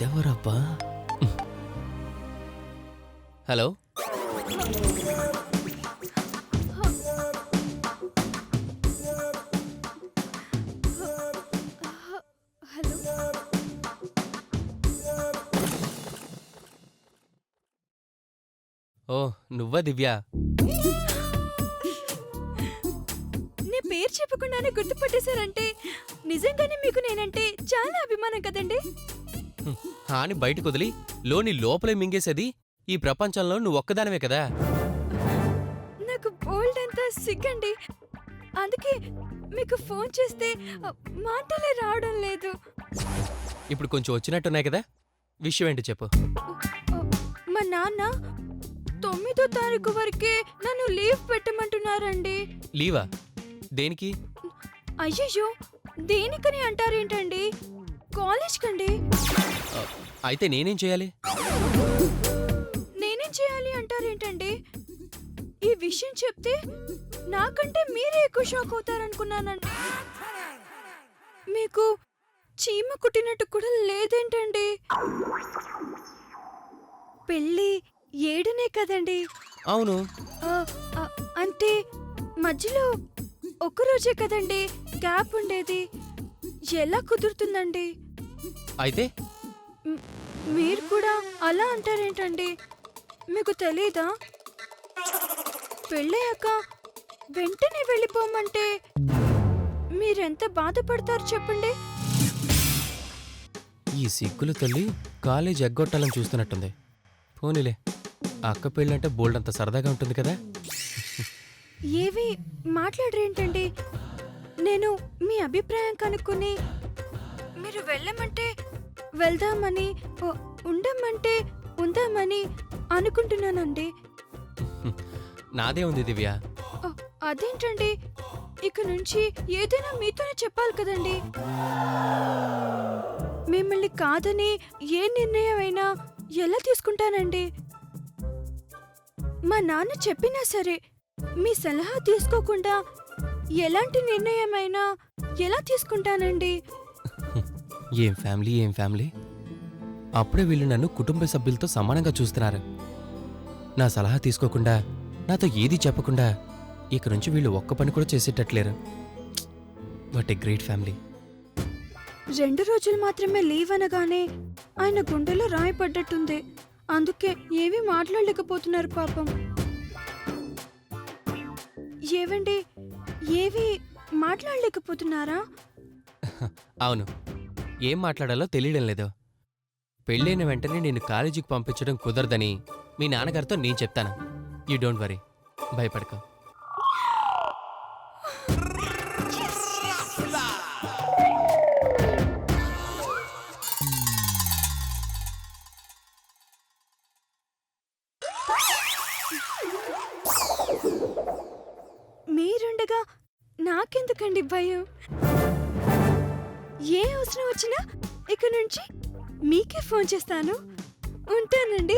ఇదెవరబ్బా? Hello, hello. ఓ నువ్వా దివ్య? నీ పేరు చెప్పకుండానే గుర్తుపట్టేశారంటే నిజంగానే మీకు నేనంటే చాలా అభిమానం కదండి. హాని బయటకు వదిలి లోని లోపలే మింగేసేది ఈ ప్రపంచంలో నువ్వు ఒక్కదానివే కదా. నాకు బోల్డ్ అంతా సిగ్గండి. అందుకే మీకు ఫోన్ చేస్తే మాటలే రావడం లేదు. ఇప్పుడు కొంచెం వచ్చినట్టున్నాయి కదా, విషయం ఏంటి చెప్పు. మా నాన్న 9వ తారీఖు వరకే నన్ను లీవ్ పెట్టమంటున్నారండి. లీవా? దేనికి? అయ్యయ్యో, దేనికని అంటారేంటండి? కాలేజ్ కండి. అయితే నేనేం చేయాలి? నేనేం చేయాలి అంటారేంటండి? ఈ విషయం చెప్తే నాకంటే మీరే ఎక్కువ షాక్ అవుతారనుకున్నానండి. మీకు చీమ కుట్టినట్టు కూడా లేదేంటండి? పెళ్ళి 7నే కదండి. అవును. ఆ, ఆ, అంటే మధ్యలో ఒక్కరోజే కదండి గ్యాప్ ఉండేది. ఎలా కుదురుతుందండి? అయితే మీరు కూడా అలా అంటారేంటండి? మీకు తెలీదా? పెళ్ళయ్యాక వెంటనే వెళ్ళిపోమంటే మీరెంత బాధపడతారు చెప్పండి. ఈ సిగ్గులు తల్లి కాలేజ్ ఎగ్గొట్టాలని చూస్తున్నట్టుంది. పోనీలే, అక్క పెళ్ళంటే బోల్డ్ అంత సరదాగా ఉంటుంది కదా. ఏవి మాట్లాడరేంటండి? నేను మీ అభిప్రాయం కనుక్కుని మీరు వెళ్ళమంటే వెళ్దామని, ఉండమంటే ఉందామని అనుకుంటున్నానండి. నాదే ఉంది దివ్య. అదేంటండి? ఇక నుంచి ఏదైనా మీతోనే చెప్పాలి కదండి. మిమ్మల్ని కాదని ఏ నిర్ణయం అయినా ఎలా తీసుకుంటానండి? మా నాన్న చెప్పినా సరే మీ సలహా తీసుకోకుండా ఎలాంటి నిర్ణయమైనా ఎలా తీసుకుంటానండి? ఏం ఫ్యామిలీ, ఏం ఫ్యామిలీ! అప్పుడే వీళ్ళు నన్ను కుటుంబ సభ్యులతో సమానంగా చూస్తున్నారు. నా సలహా తీసుకోకుండా, నాతో ఏదీ చెప్పకుండా ఇక నుంచి వీళ్ళు ఒక్క పని కూడా చేసేటట్లేరు. What a great family. 2 రోజులు మాత్రమే లీవ్ అనగానే ఆయన గుండెలో రాయి పడ్డట్టుంది. అందుకే ఏమీ మాట్లాడలేకపోతున్నారు పాపం. ఏవండి, ఏవి మాట్లాడలేకపోతున్నారా? అవును, ఏం మాట్లాడాలో తెలియడం లేదు. పెళ్ళైన వెంటనే నేను కాలేజీకి పంపించడం కుదరదని మీ నాన్నగారితో నేను చెప్తాను. యూ డోంట్ వరీ, భయపడకు. మీరుండగా నాకెందుకండి భయం? ఏ అవసరం వచ్చినా ఇక నుంచి మీకే ఫోన్ చేస్తాను. ఉంటానండి.